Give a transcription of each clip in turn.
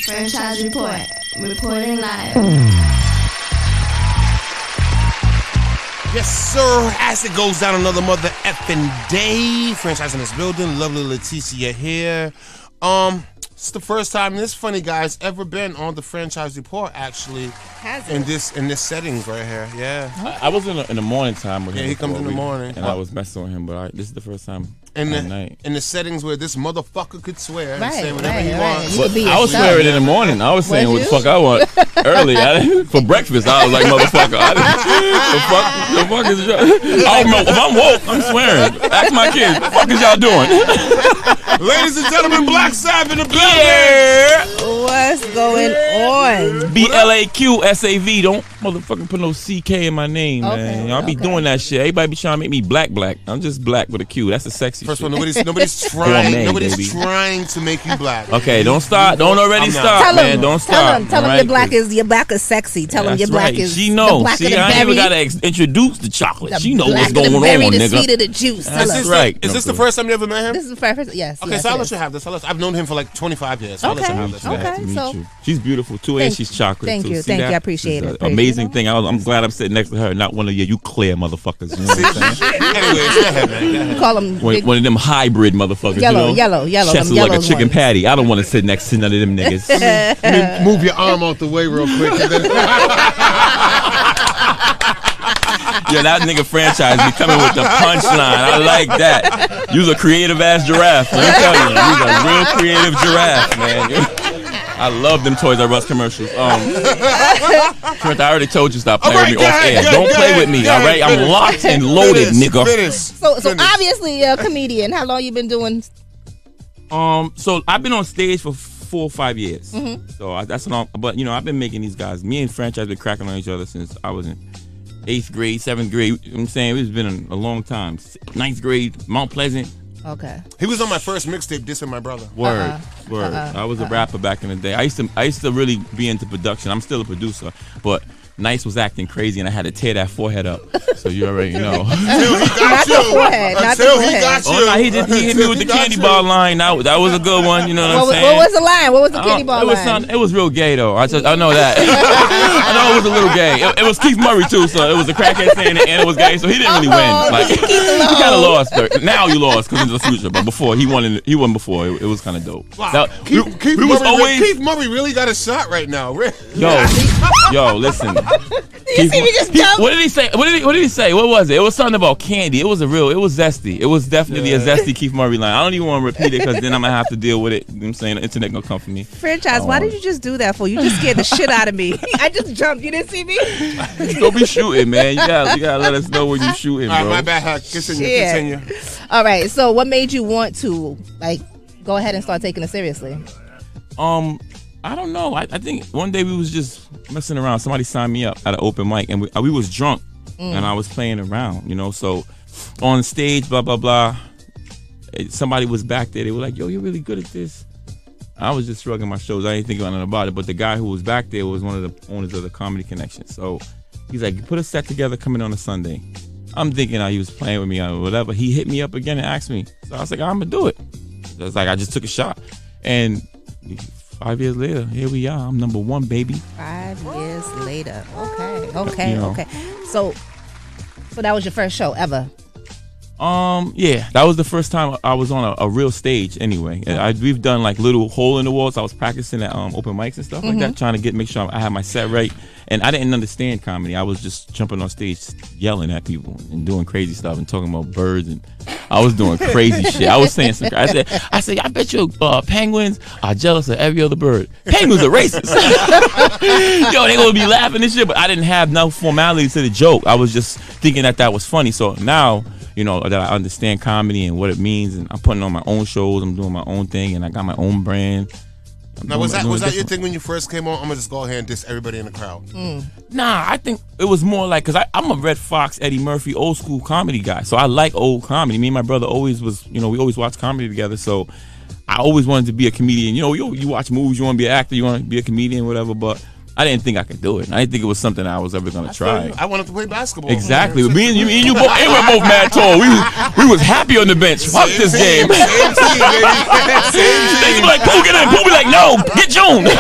Franchise report. Reporting live. Yes, sir. As it goes down another mother effing day. Franchise in this building. Lovely Leticia here. It's the first time this funny guy's ever been on the franchise report. Actually, has in this settings right here. Yeah. I was in the morning time with him. Yeah, he comes in the morning, and I was messing with him. But this is the first time. In the settings where this motherfucker could swear and say whatever right, he wants. You could be I was yourself. swearing in the morning. I was saying what the fuck I want early for breakfast. I was like, motherfucker, the fuck is y'all? I don't know. If I'm woke, I'm swearing. Ask my kids, what the fuck is y'all doing? Ladies and gentlemen, BlaqSav in the building. Yeah. What's going on? BlaqSav. Don't motherfucking put no CK in my name, man. Y'all be doing that shit. Everybody be trying to make me black. I'm just black with a Q. That's a sexy First of shit. all, nobody's trying to make you black. Okay, don't start. Don't already start, man. Don't start. Tell them your black is sexy. Tell them your black is she knows. the black See, of the I ain't berry. even gotta introduce the chocolate. She knows what's Black going of on, the berry, the nigga. sweet of the juice. That's right. Is this the first time you ever met him? This is the first. Yes. Okay, yes, so I'll it let is. you have this. I've known him for like 25 years. So I'll let you have this. Okay. To meet so- you. She's beautiful too, and she's chocolate. Thank too. you. See Thank that? you. I appreciate It's it. an amazing thing. I'm glad I'm sitting next to her, not one of you clear motherfuckers. You know what I'm saying? Anyways, go ahead, man. Go ahead. Call them One of them hybrid motherfuckers. Yellow, you know? yellow. Chest them is like a yellow chicken ones. patty. I don't want to sit next to none of them niggas. Move your arm out the way real quick. And then Yeah, that nigga franchise be coming with the punchline. I like that. You's a creative ass giraffe. Let me tell you, you's a real creative giraffe, man. I love them Toys R Us commercials. Trent, I already told you stop playing with me off air. Don't play with me, all right? I'm locked and loaded, nigga. So obviously you're a comedian. How long you been doing? So I've been on stage for 4 or 5 years. So that's long. But you know, I've been making these guys. Me and franchise been cracking on each other since I was in 8th grade, 7th grade. You know what I'm saying it's been a long time. 9th grade, Mount Pleasant. Okay. he was on my first mixtape, dissing my brother. Word. I was a rapper back in the day. I used to really be into production. I'm still a producer, but Nice was acting crazy, and I had to tear that forehead up. So you already know. Until he got Not you. the forehead. Not the Until he forehead. got you. Oh no, he hit me with the candy bar line. That was a good one. You know what I'm saying? What was the line? What was the candy bar line? It was real gay though. I know that. I know it was a little gay. It was Keith Murray too, so it was a crackhead saying it, and it was gay, so he didn't really win. Like he kind of lost. Now you lost because into the future, but before he won Wow. It was kind of dope. Wow. Keith Murray really got a shot right now. Yo, listen. You see me just jump? What did he say? What did he say? What was it? It was something about candy. It was zesty. It was definitely a zesty Keith Murray line. I don't even want to repeat it because then I'm gonna have to deal with it. You know what I'm saying? The internet gonna come for me. Franchise, why did you just do that for? You just scared the shit out of me. I just jumped. You didn't see me? Don't be shooting, man. You gotta let us know when you shooting, bro. All right, my bad. Continue. All right. So, what made you want to go ahead and start taking it seriously? I don't know. I think one day we was just messing around. Somebody signed me up at an open mic, and we was drunk, and I was playing around, you know. So on stage, blah blah blah. Somebody was back there. They were like, "Yo, you're really good at this." I was just shrugging my shoulders. I didn't think nothing about it. But the guy who was back there was one of the owners of the Comedy Connection. So he's like, "Put a set together, coming on a Sunday." I'm thinking he was playing with me or whatever. He hit me up again and asked me. So I was like, "I'm gonna do it." So it's like I just took a shot, and 5 years later, here we are. I'm number one, baby. 5 years later. Okay. You know. Okay. So that was your first show ever? Yeah, that was the first time I was on a real stage. Anyway, we've done like little hole in the walls. I was practicing at open mics and stuff like that, trying to make sure I had my set right. And I didn't understand comedy. I was just jumping on stage, yelling at people and doing crazy stuff and talking about birds, and I was doing crazy shit. I was saying some. I said, I bet you penguins are jealous of every other bird. Penguins are racist. Yo, they gonna be laughing and shit, but I didn't have no formality to the joke. I was just thinking that was funny. So now, you know, that I understand comedy and what it means, and I'm putting on my own shows, I'm doing my own thing, and I got my own brand. Now, was that your thing when you first came on? I'm gonna just go ahead and diss everybody in the crowd. Nah, I think it was more like, because I'm a Red Fox, Eddie Murphy, old school comedy guy, so I like old comedy. Me and my brother always was, you know, we always watched comedy together, so I always wanted to be a comedian. You know, you watch movies, you want to be an actor, you want to be a comedian, whatever, but I didn't think I could do it. I didn't think it was something I was ever gonna try. I wanted to play basketball. Exactly. Me and you both, and we're both mad tall. We was happy on the bench. Fuck this game. Same team, baby. They be like, Pooh, get in. Pooh be like, no, get June.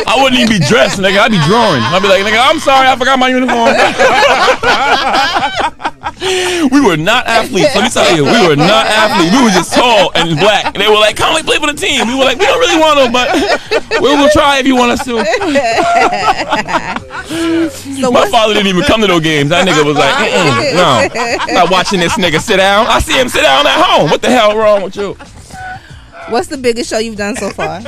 I wouldn't even be dressed, nigga. I'd be drawing. I'd be like, nigga, I'm sorry, I forgot my uniform. We were not athletes. Let me tell you, we were not athletes. We were just tall and black. And they were like, come play for the team. We were like, we don't really want to, but we'll try if you want us to. So my father didn't even come to those games. That nigga was like, no, I'm not watching this nigga sit down. I see him sit down at home. What the hell wrong with you? What's the biggest show you've done so far?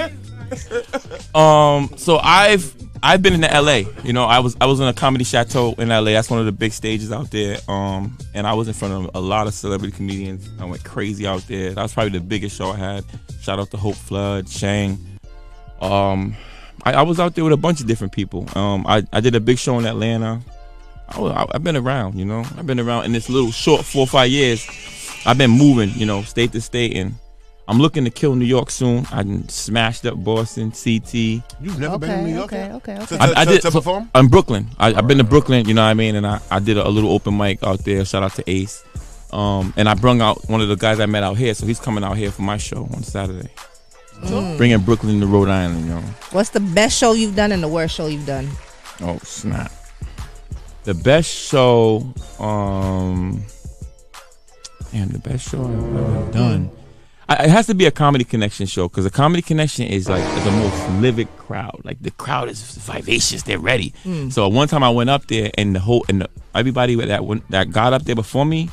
So I've been in the LA. You know, I was in a comedy chateau in LA. That's one of the big stages out there. And I was in front of a lot of celebrity comedians. I went crazy out there. That was probably the biggest show I had. Shout out to Hope Flood, Shang. I was out there with a bunch of different people. I did a big show in Atlanta. I've been around, you know. I've been around in this little short 4 or 5 years. I've been moving, you know, state to state, and I'm looking to kill New York soon. I smashed up Boston, CT. You've never been in New York? Okay. I did to perform? I'm Brooklyn. I've been to Brooklyn, you know what I mean? And I did a little open mic out there. Shout out to Ace. And I brung out one of the guys I met out here, so he's coming out here for my show on Saturday. Bringing Brooklyn to Rhode Island, you know. What's the best show you've done and the worst show you've done? Oh, snap. The best show, the best show I've ever done. It has to be a Comedy Connection show, because a Comedy Connection is like the most livid crowd. Like, the crowd is vivacious, they're ready. So one time I went up there, and everybody that got up there before me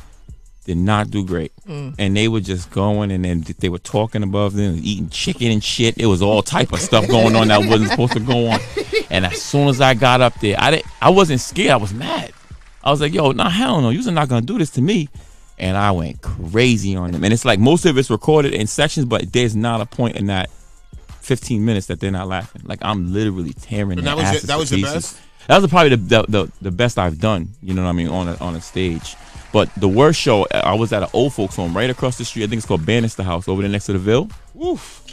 did not do great. And they were just going, and then they were talking above them, eating chicken and shit. It was all type of stuff going on that wasn't supposed to go on. And as soon as I got up there, I wasn't scared, I was mad. I was like, yo, nah, hell no, you're not gonna do this to me. And I went crazy on them. And it's like most of it's recorded in sections, but there's not a point in that 15 minutes that they're not laughing. Like, I'm literally tearing their asses to That was your pieces. best? That was probably the best I've done, you know what I mean, on a stage. But the worst show, I was at an old folks home right across the street. I think it's called Bannister House over there next to the Ville. Oof.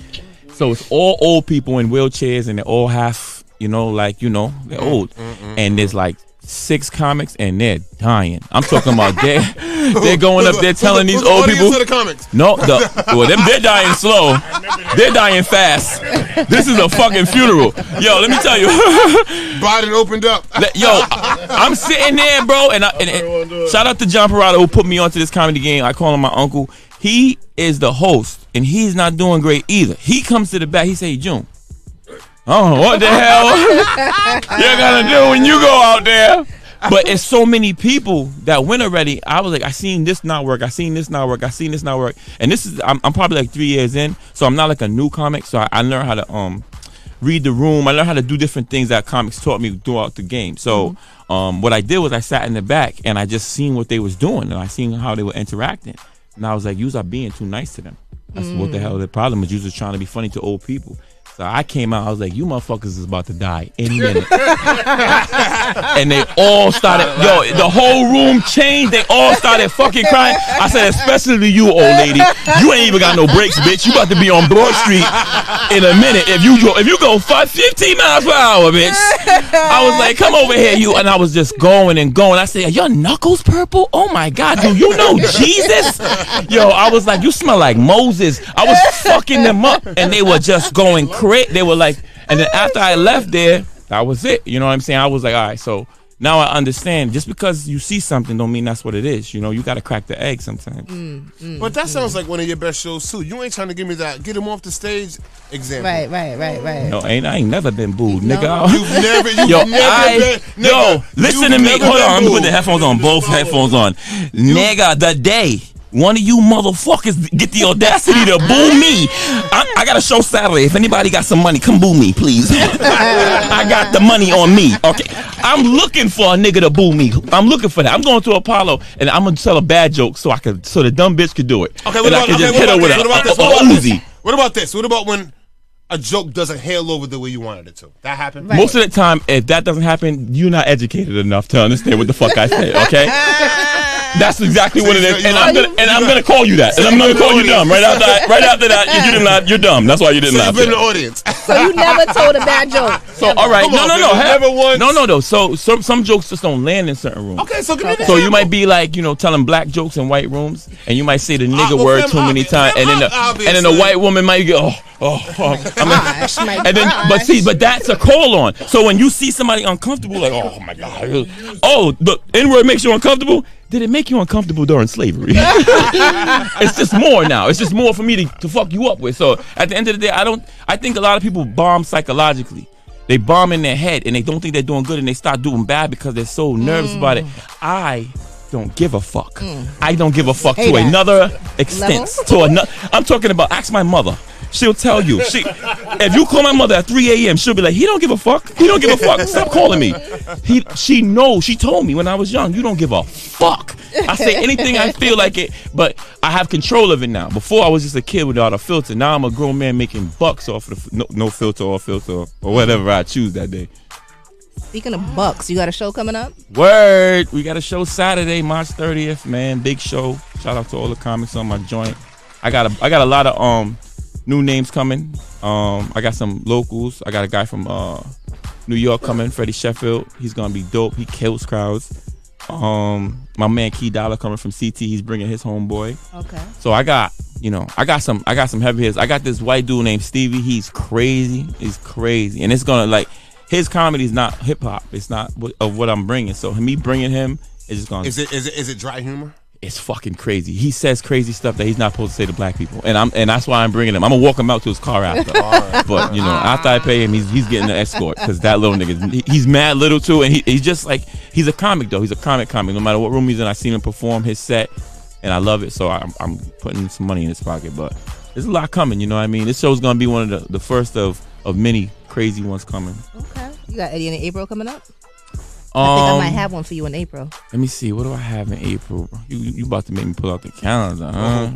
So it's all old people in wheelchairs, and they're all half, you know, like, you know, they're old. And there's like 6 comics, and they're dying. I'm talking about they're going up there telling these old people. The comics? No, they're dying slow. They're dying fast. This is a fucking funeral. Yo, let me tell you. Biden opened up. Yo, I'm sitting there, bro, and shout out to John Parada, who put me onto this comedy game. I call him my uncle. He is the host, and he's not doing great either. He comes to the back. He say, June, I don't know what the hell you're gonna do when you go out there. But it's so many people that went already. I was like, I seen this not work. I seen this not work. I seen this not work. And this is, I'm probably like 3 years in, so I'm not like a new comic. So I learned how to read the room. I learned how to do different things that comics taught me throughout the game. So what I did was I sat in the back, and I just seen what they was doing, and I seen how they were interacting. And I was like, yous are being too nice to them. That's what the hell the problem is. Yous are trying to be funny to old people. So I came out, I was like, you motherfuckers is about to die any minute. And they all started, the whole room changed. They all started fucking crying. I said, especially you, old lady. You ain't even got no brakes, bitch. You about to be on Broad Street in a minute. If you go 15 miles per hour, bitch. I was like, come over here, you. And I was just going and going. I said, are your knuckles purple? Oh my God, do you know Jesus? Yo, I was like, you smell like Moses. I was fucking them up, and they were just going crazy. They were like, and then after I left there, that was it. You know what I'm saying? I was like, all right, so now I understand. Just because you see something don't mean that's what it is. You know, you got to crack the egg sometimes. But that sounds like one of your best shows too. You ain't trying to give me that get him off the stage example. Right. No, I ain't never been booed, nigga. You've never been. Listen to me. Hold on, let me put the headphones on. Both headphones on. Nigga, the day one of you motherfuckers get the audacity to boo me. I got a show Saturday. If anybody got some money, come boo me, please. I got the money on me. Okay. I'm looking for a nigga to boo me. I'm looking for that. I'm going to Apollo, and I'm gonna tell a bad joke so the dumb bitch could do it. Okay, what about this? What about when a joke doesn't hail over the way you wanted it to? That happened? Right. Most of the time, if that doesn't happen, you're not educated enough to understand what the fuck I said, okay? That's exactly what it is. And I'm gonna call you that. And I'm gonna call you dumb right after that. You're dumb. That's why you didn't laugh. You've been in the audience. So you never told a bad joke. So all right, no. Never once. No. So some jokes just don't land in certain rooms. Okay, so give me So you might be like, telling black jokes in white rooms, and you might say the nigga word too many times, and then the white woman might go, but that's a call on. So when you see somebody uncomfortable, like, oh my god, the N-word makes you uncomfortable. Did it make you uncomfortable during slavery? It's just more now. It's just more for me to fuck you up with. So at the end of the day, I think a lot of people bomb psychologically. They bomb in their head and they don't think they're doing good and they start doing bad because they're so nervous about it. I don't give a fuck. I don't give a fuck to another extent. I'm talking about, ask my mother. She'll tell you. If you call my mother at 3 a.m., she'll be like, he don't give a fuck. He don't give a fuck. Stop calling me. She knows. She told me when I was young, you don't give a fuck. I say anything I feel like it, but I have control of it now. Before I was just a kid without a filter. Now I'm a grown man making bucks off of no filter or whatever I choose that day. Speaking of bucks, you got a show coming up? Word. We got a show Saturday, March 30th, man. Big show. Shout out to all the comics on my joint. I got a lot of new names coming. I got some locals. I got a guy from New York coming, Freddie Sheffield. He's gonna be dope. He kills crowds. My man Key Dollar coming from CT. He's bringing his homeboy. Okay. So I got some heavy hitters. I got this white dude named Stevie. He's crazy. And it's gonna, like, his comedy is not hip hop. It's not of what I'm bringing. So me bringing him is just gonna. Is it dry humor? It's fucking crazy. He says crazy stuff that he's not supposed to say to black people, and that's why I'm bringing him. I'm gonna walk him out to his car after. But after I pay him, he's getting an escort because that little nigga, he's mad little too, and he's just like, he's a comic though. He's a comic. No matter what room he's in, I seen him perform his set, and I love it. So I'm putting some money in his pocket, but there's a lot coming. You know what I mean? This show's gonna be one of the first of many crazy ones coming. Okay. You got Eddie in April coming up? I think I might have one for you in April. Let me see. What do I have in April? You about to make me pull out the calendar, huh?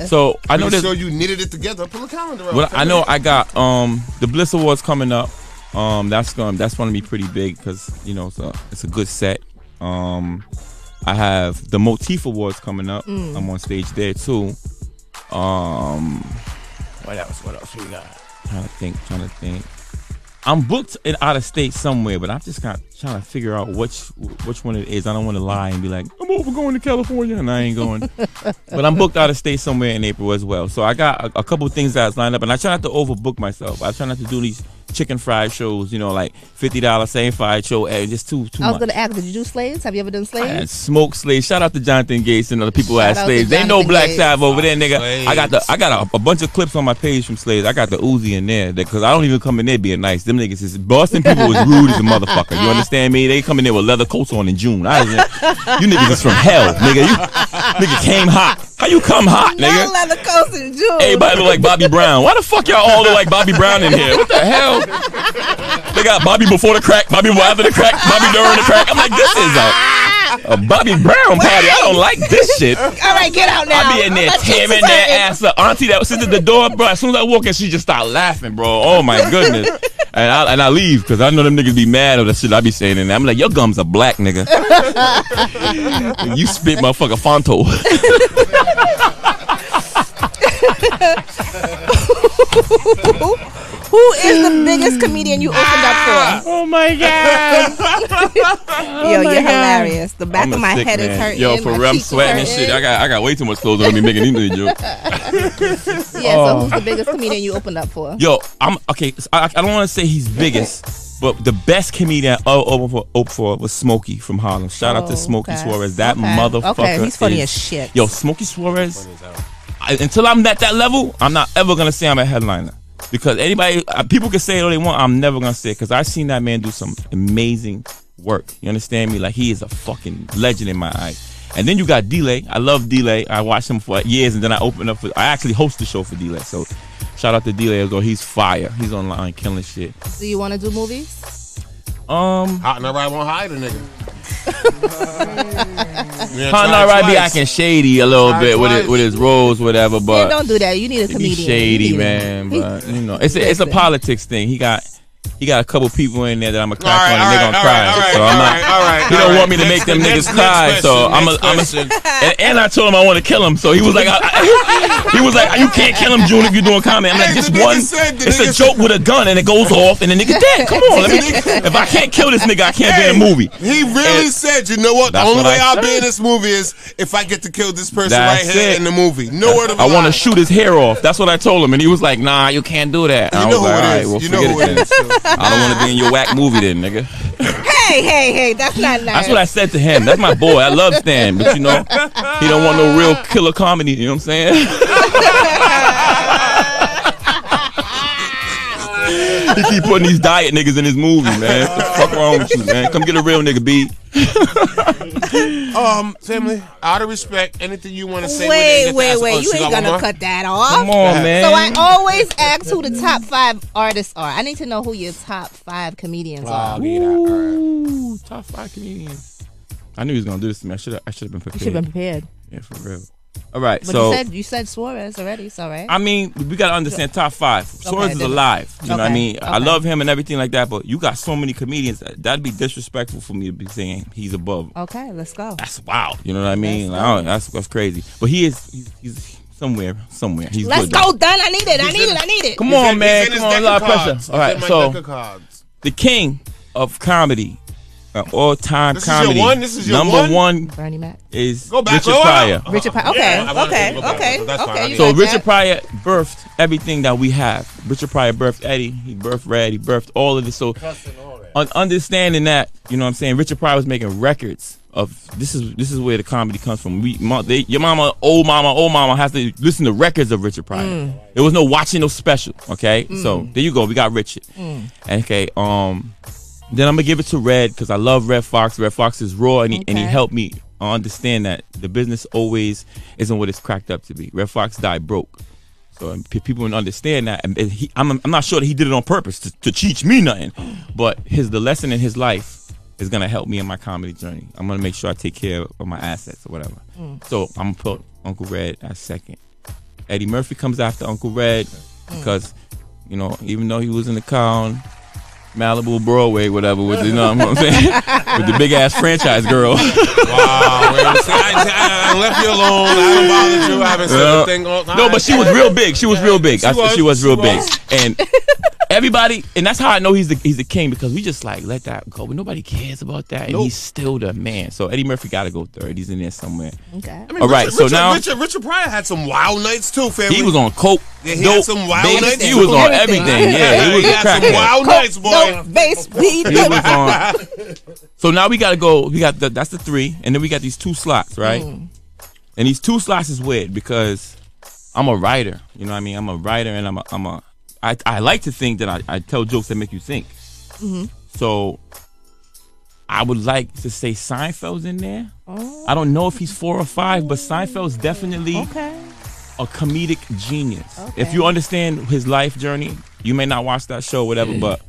So I know so you knitted it together. Pull the calendar out. Well, I know I got the Bliss Awards coming up. That's gonna be pretty big because it's a good set. I have the Motif Awards coming up. I'm on stage there too. What else we got? Trying to think. I'm booked out of state somewhere, but I'm just trying to figure out which one it is. I don't want to lie and be like, I'm over going to California, and I ain't going. But I'm booked out of state somewhere in April as well. So I got a couple of things that's lined up, and I try not to overbook myself. I try not to do these chicken fried shows, like $50 same fried show. Just too much. I was gonna ask, did you do Slaves? Have you ever done Slaves? I had smoked Slaves. Shout out to Jonathan Gates and other people who had Slaves. They know BlaqSav over there, nigga. I got a bunch of clips on my page from Slaves. I got the Uzi in there because I don't even come in there being nice. Them niggas is Boston people was rude as a motherfucker. You understand me? They come in there with leather coats on in June. You niggas is from hell, nigga. You nigga came hot. How you come hot, nigga? No leather coats in June. Everybody look like Bobby Brown. Why the fuck y'all all look like Bobby Brown in here? What the hell? They got Bobby before the crack, Bobby after the crack, Bobby during the crack. I'm like, this is a Bobby Brown party. I don't like this shit. All right, get out now. I be in there tearing their ass up. Auntie that was sitting at the door, bro. As soon as I walk in, she just start laughing, bro. Oh my goodness. And I leave because I know them niggas be mad at the shit I be saying in there. I'm like, your gums are black, nigga. You spit motherfucker Fonto. Who is the biggest comedian you opened up for? Oh my god! You're hilarious. The back of my head is hurting. Yo, for real, I'm sweating and shit. I got way too much clothes on me making these jokes. So who's the biggest comedian you opened up for? Yo, I'm okay. So I don't want to say he's biggest, but the best comedian I opened for was Smokey from Harlem. Shout out to Smokey Suarez. That motherfucker. Okay, he's funny as shit. Yo, Smokey Suarez. Until I'm at that level, I'm not ever gonna say I'm a headliner. Because people can say all they want, I'm never gonna say it. Because I've seen that man do some amazing work. You understand me? Like, he is a fucking legend in my eyes. And then you got D-Lay. I love D-Lay. I watched him for years, and then I opened up I actually host the show for D-Lay. So shout out to D-Lay as well. He's fire. He's online killing shit. Do you want to do movies? Hot and Nobody won't hide a nigga. Hot and Nobody be acting shady a little bit with his roles, whatever. But don't do that. You need a comedian. He's shady, man. But it's a politics thing. he got a couple people in there that I'm gonna crack on and they're gonna cry. So I'm not. He don't want me to make them niggas cry. So I'm and I told him I want to kill him. So he was like, you can't kill him, June, if you're doing comedy. I'm like, just one. It's a joke with a gun and it goes off and the nigga dead. Come on, if I can't kill this nigga, I can't be in a movie. He really said, you know what? The only way I'll be in this movie is if I get to kill this person right here in the movie. No word of a lie. I want to shoot his hair off. That's what I told him, and he was like, "Nah, you can't do that." And I was like, "All right, well, forget it then. I don't want to be in your whack movie then, nigga." Hey, that's not nice. That's what I said to him. That's my boy. I love Stan, but you know, he don't want no real killer comedy. You know what I'm saying? He keep putting these diet niggas in his movie, man. What the fuck wrong with you, man? Come get a real nigga, B. Family, out of respect, anything you want to say? Wait. You ain't gonna cut that off. Come on, man. So I always ask who the top 5 artists are. I need to know who your top 5 comedians are. Ooh, top 5 comedians. I knew he was gonna do this to me. I should have been prepared. You should have been prepared. Yeah, for real. All right, but so you said Suarez already, so right? I mean, we gotta understand top 5. Suarez is alive. You know what I mean? Okay. I love him and everything like that, but you got so many comedians that'd be disrespectful for me to be saying he's above. Okay, let's go. That's wild. You know what I mean? Like, that's crazy. But he's somewhere. He's let's good, go, done. I need it. Come on, man. Come on, a lot of pressure. All right, so the king of comedy. All-time comedy. This is your number one Bernie Mac is Richard Pryor. Richard Pryor. Okay. So Richard Pryor birthed everything that we have. Richard Pryor birthed Eddie. He birthed Red. He birthed all of this. So understanding that, you know what I'm saying, Richard Pryor was making records of this is where the comedy comes from. Your mama, old mama has to listen to records of Richard Pryor. There was no watching no special. Okay, so there you go. We got Richard. Okay, then I'm gonna give it to Red because I love Red Fox. Red Fox is raw and he helped me understand that the business always isn't what it's cracked up to be. Red Fox died broke, so people don't understand that. And I'm not sure that he did it on purpose to teach me nothing, but the lesson in his life is gonna help me in my comedy journey. I'm gonna make sure I take care of my assets or whatever. So I'm gonna put Uncle Red as second. Eddie Murphy comes after Uncle Red because, you know, even though he was in the car on Malibu, Broadway, whatever, with you know what I'm saying, with the big ass franchise girl. Wow, I left you alone. I don't bother you. I haven't said a thing. No, but she was real big. She was real big. She was real big, and everybody, and that's how I know he's the king because we just like let that go, but nobody cares about that, and he's still the man. So Eddie Murphy got to go third. He's in there somewhere. Okay. I mean, all right. Richard Pryor had some wild nights too, family. He was on coke. Yeah, he had some wild nights. He was on everything. Yeah, he was a crackhead. Some wild nights, boy. So now we gotta go. We got that's the 3, and then we got these 2 slots, right? And these 2 slots is weird because I'm a writer. You know what I mean? I'm a writer, and I like to think that I tell jokes that make you think. So I would like to say Seinfeld's in there. I don't know if he's 4 or 5, but Seinfeld's definitely a comedic genius. If you understand his life journey, you may not watch that show, whatever, but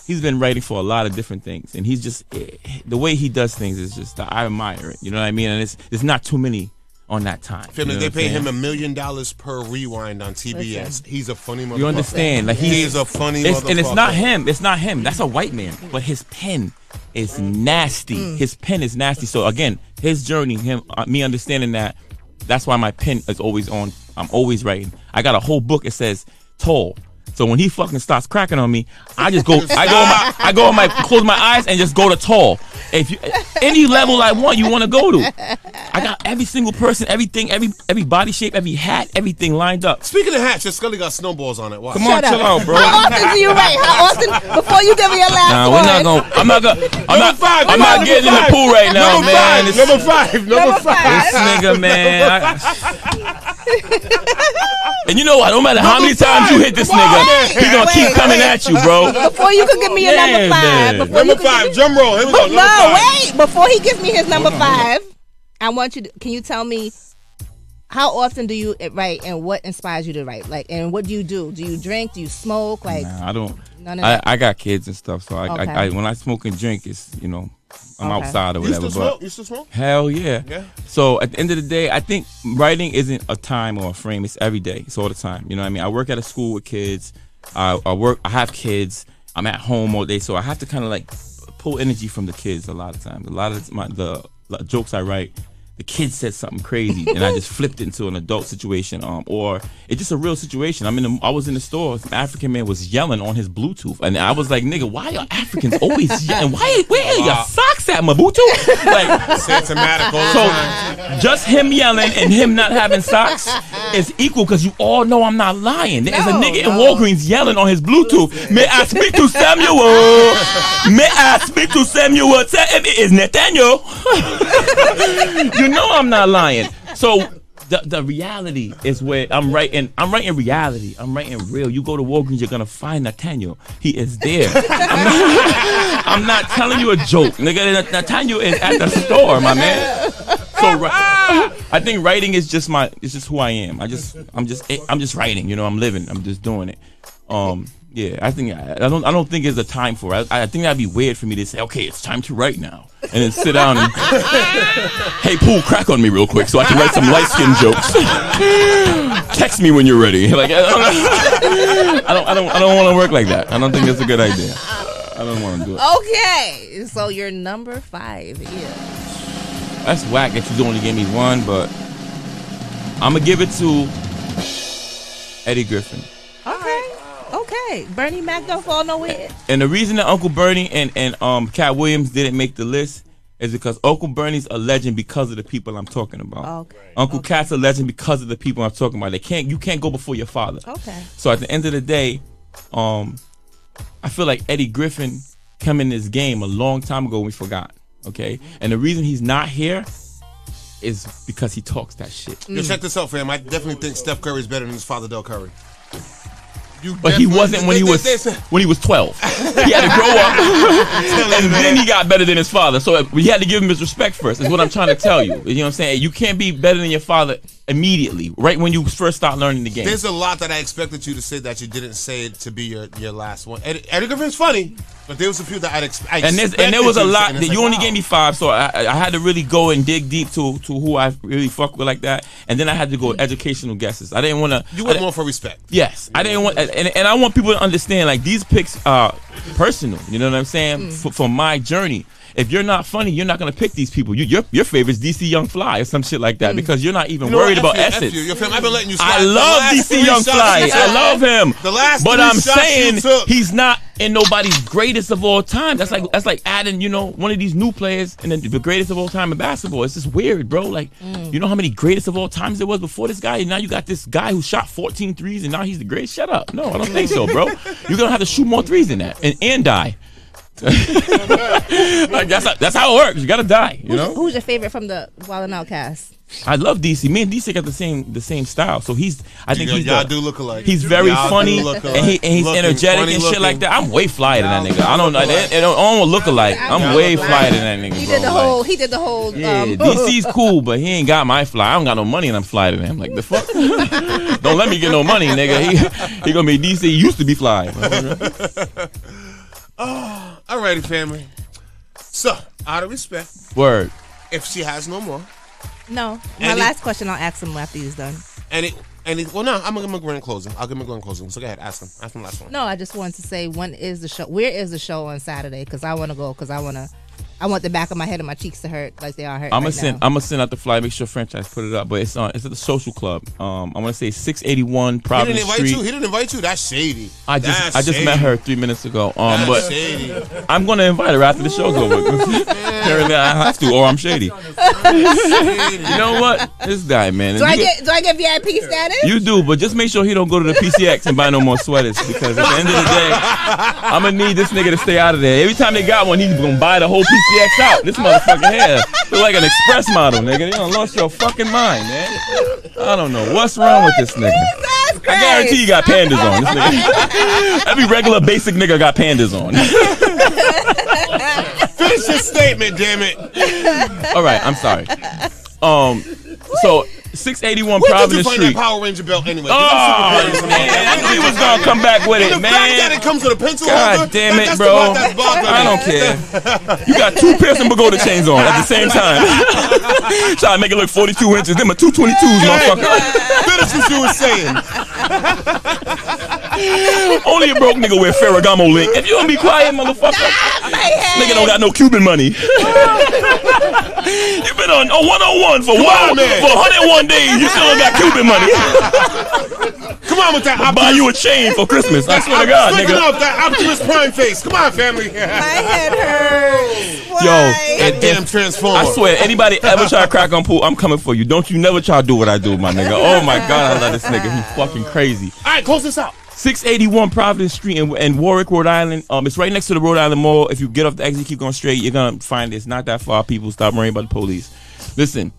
he's been writing for a lot of different things, and he's just the way he does things is just I admire it. You know what I mean? And it's not too many on that time. Family, they pay him $1 million per rewind on TBS. He's a funny motherfucker. You understand? Like he's a funny motherfucker. And it's not him. It's not him. That's a white man. But his pen is nasty. His pen is nasty. So again, his journey, me understanding that. That's why my pen is always on. I'm always writing. I got a whole book. It says tall. So when he fucking starts cracking on me, I just go. Close my eyes and just go to tall. If you any level I want, you want to go to. I got every single person, everything, every body shape, every hat, everything lined up. Speaking of hats, your Scully got snowballs on it. Wow. Come on, chill out, bro. How often do you write? How often before you give me your last one? We're not gonna. I'm not getting in the pool right now, man. Number five. This nigga, man. And you know what? No matter how many times you hit this nigga, he's gonna keep coming at you, bro. Before you could give me your number 5. Number 5, drum roll. Here we go. Wait. Before he gives me his number 5, I want you to. Can you tell me how often do you write and what inspires you to write? Like, and what do you do? Do you drink? Do you smoke? Like, nah, I don't. None of that. I got kids and stuff, so I when I smoke and drink, it's I'm outside or whatever. You still smoke? Hell yeah. So at the end of the day, I think writing isn't a time or a frame. It's every day. It's all the time. You know what I mean? I work at a school with kids. I have kids. I'm at home all day, so I have to kind of like pull energy from the kids a lot of times. A lot of the jokes I write, the kid said something crazy and I just flipped it into an adult situation, or it's just a real situation. I was in the store, an African man was yelling on his Bluetooth, and I was like, nigga, why are Africans always yelling? Where are your socks at, my Bluetooth? Like, symptomatic all the time. Just him yelling and him not having socks is equal, because you all know I'm not lying. There's a nigga in Walgreens yelling on his Bluetooth. May I speak to Samuel? May I speak to Samuel? It is Nathaniel. You know I'm not lying. So the reality is where I'm writing reality. I'm writing real. You go to Walgreens, you're gonna find Nathaniel. He is there. I'm not telling you a joke, nigga. Nathaniel is at the store, my man. So I think writing is just who I am. I'm just writing. You know, I'm living. I'm just doing it. Yeah, I don't think there's a time for it. I think that'd be weird for me to say, okay, it's time to write now, and then sit down and hey, Pool, crack on me real quick so I can write some light skin jokes. Text me when you're ready. Like I don't want to work like that. I don't think that's a good idea. I don't want to do it. Okay, so your number 5 is. That's whack that you only gave me one, but I'm gonna give it to Eddie Griffin. Okay, Bernie Mac don't fall nowhere. And the reason that Uncle Bernie and Cat Williams didn't make the list is because Uncle Bernie's a legend because of the people I'm talking about. Okay. Uncle Cat's a legend because of the people I'm talking about. You can't go before your father. Okay. So at the end of the day, I feel like Eddie Griffin came in this game a long time ago and we forgot. Okay? And the reason he's not here is because he talks that shit. Yo, check this out, fam. I definitely think Steph Curry is better than his father, Del Curry. But he wasn't when he was 12. He had to grow up, and then he got better than his father. So we had to give him his respect first. Is what I'm trying to tell you. You know what I'm saying? You can't be better than your father immediately, right when you first start learning the game. There's a lot that I expected you to say that you didn't say it to be your last one. Eddie Griffin's funny, but there was a few that I expected. And there was a lot that you only wow. gave me 5, so I had to really go and dig deep to who I really fuck with like that. And then I had to go with educational guesses. I didn't want to. You went more for respect. Yes, I didn't want, and I want people to understand, like, these picks are personal. You know what I'm saying? For my journey. If you're not funny, you're not gonna pick these people. Your favorite's DC Young Fly or some shit like that because you're not even worried about essence. I've been letting you slide. I love DC Young Fly. I love him. But I'm saying he's not in nobody's greatest of all time. That's like adding, one of these new players and then the greatest of all time in basketball. It's just weird, bro. Like, you know how many greatest of all times there was before this guy, and now you got this guy who shot 14 threes and now he's the greatest. Shut up. No, I don't think so, bro. You're gonna have to shoot more threes than that and die. Like that's how it works. You gotta die. Who's your favorite from the Wild 'N Out cast? I love DC. Me and DC got the same style. So I think y'all do look alike. He's very funny and he's energetic and shit like that. I'm way flyer than that nigga. I don't know. It don't look alike. I'm way flyer than that nigga. He did the whole. Yeah, DC's cool, but he ain't got my fly. I don't got no money and I'm flyer than him. Like, the fuck? Don't let me get no money, nigga. He gonna be DC. He used to be fly. Oh, alrighty, family. So, out of respect, word. If she has no more, no. My last question, I'll ask him after he's done. Well, no, I'm gonna give him a grand closing. I'll give him a grand closing. So go ahead, ask him. Ask him last one. No, I just wanted to say, when is the show? Where is the show on Saturday? Because I want to go. Because I want the back of my head and my cheeks to hurt like they are hurting. I'm gonna send out the flyer. Make sure franchise put it up. But it's at the Social Club. I'm gonna say 681 Providence Street. He didn't invite you. That's shady. I just met her 3 minutes ago. That's shady. I'm gonna invite her after the show's over. Apparently I have to, or I'm shady. You know what? This guy, man. Do I get VIP status? You do, but just make sure he don't go to the PCX and buy no more sweaters, because at the end of the day, I'm gonna need this nigga to stay out of there. Every time they got one, he's gonna buy the whole PCX out. This motherfucker here look like an express model, nigga. You done lost your fucking mind, man. I don't know what's wrong with this nigga. I guarantee you got pandas on. This nigga. Every regular basic nigga got pandas on. Finish your statement, damn it. All right, I'm sorry. So 681 Providence Street. Where did you find that Power Ranger belt anyway? Oh, man, I knew he was gonna come back with it, man. The fact that it comes with a pencil holder, God damn it, bro. I don't care. You got 2 Pearson Pagoda chains on at the same time. Try to make it look 42 inches. Them are 222s, motherfucker. Finish what you were saying. Only a broke nigga wear Ferragamo link. If you don't be quiet, motherfucker. Nigga don't got no Cuban money. You been on 101 for 101 days. You still don't got Cuban money. Come on with that. Buy you a chain for Christmas. I swear to God, nigga. Up that Optimus Prime face. Come on, family. My head hurts. Why? Yo, that damn transformer. I swear, anybody ever try to crack on pool, I'm coming for you. Don't you never try to do what I do, my nigga. Oh my God, I love this nigga. He's fucking crazy. All right, close this out. 681 Providence Street in Warwick, Rhode Island. It's right next to the Rhode Island Mall. If you get off the exit, keep going straight, you're gonna find it. It's not that far. People, stop worrying about the police. Listen,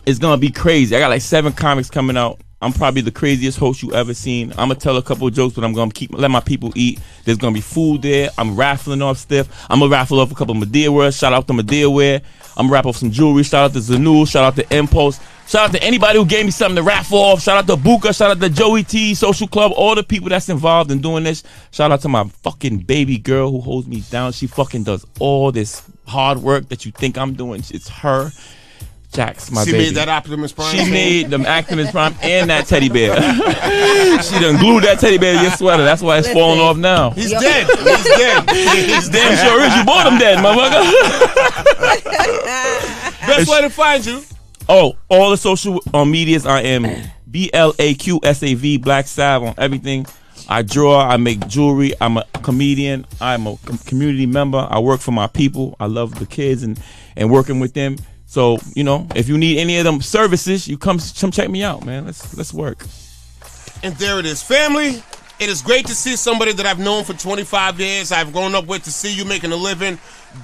it's gonna be crazy. I got like 7 comics coming out. I'm probably the craziest host you ever seen. I'm gonna tell a couple of jokes, but I'm gonna let my people eat. There's gonna be food there. I'm raffling off stuff. I'm gonna raffle off a couple of Medea wear. Shout out to Medea wear. I'm gonna raffle off some jewelry. Shout out to Zanul. Shout out to Impulse. Shout out to anybody who gave me something to raffle off. Shout out to Buka. Shout out to Joey T, Social Club, all the people that's involved in doing this. Shout out to my fucking baby girl who holds me down. She fucking does all this hard work that you think I'm doing. It's her. Jax, my baby. baby. She made that Optimus Prime. She made them Optimus Prime and that teddy bear. She done glued that teddy bear to your sweater. That's why it's falling off now. He's dead. He's dead. He's damn sure is. You bought him dead, motherfucker. Best way to find you. Oh, all the social medias. I am BlaqSav, BlaqSav on everything. I draw. I make jewelry. I'm a comedian. I'm a community member. I work for my people. I love the kids and working with them. So, you know, if you need any of them services, you come check me out, man. Let's work. And there it is. Family, it is great to see somebody that I've known for 25 years. I've grown up with, to see you making a living,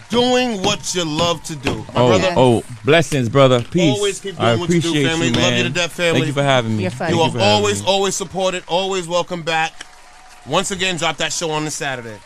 doing what you love to do. Oh, blessings, brother. Peace. Always keep doing what you do, family. You, love you to death, family. Thank you for having me. You're funny. You are always supported, always welcome back. Once again, drop that show on this Saturday.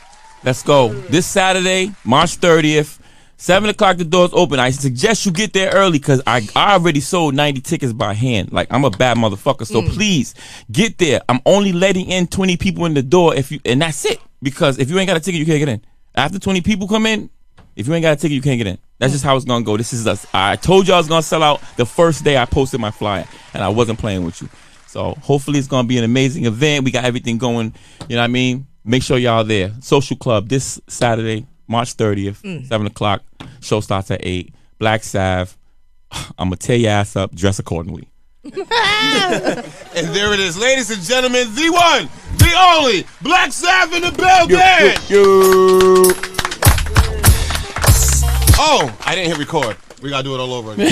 Let's go. This Saturday, March 30th. 7 o'clock, the doors open. I suggest you get there early because I already sold 90 tickets by hand. Like, I'm a bad motherfucker. So please get there. I'm only letting in 20 people in the door and that's it. Because if you ain't got a ticket, you can't get in. After 20 people come in, if you ain't got a ticket, you can't get in. That's just how it's gonna go. This is us. I told you I was gonna sell out the first day I posted my flyer, and I wasn't playing with you. So hopefully it's gonna be an amazing event. We got everything going. You know what I mean? Make sure y'all there. Social Club this Saturday, March 30th, 7 o'clock. Show starts at 8. BlaqSav. I'm going to tear your ass up. Dress accordingly. And there it is. Ladies and gentlemen, the one, the only, BlaqSav in the building. Oh, I didn't hit record. We got to do it all over again.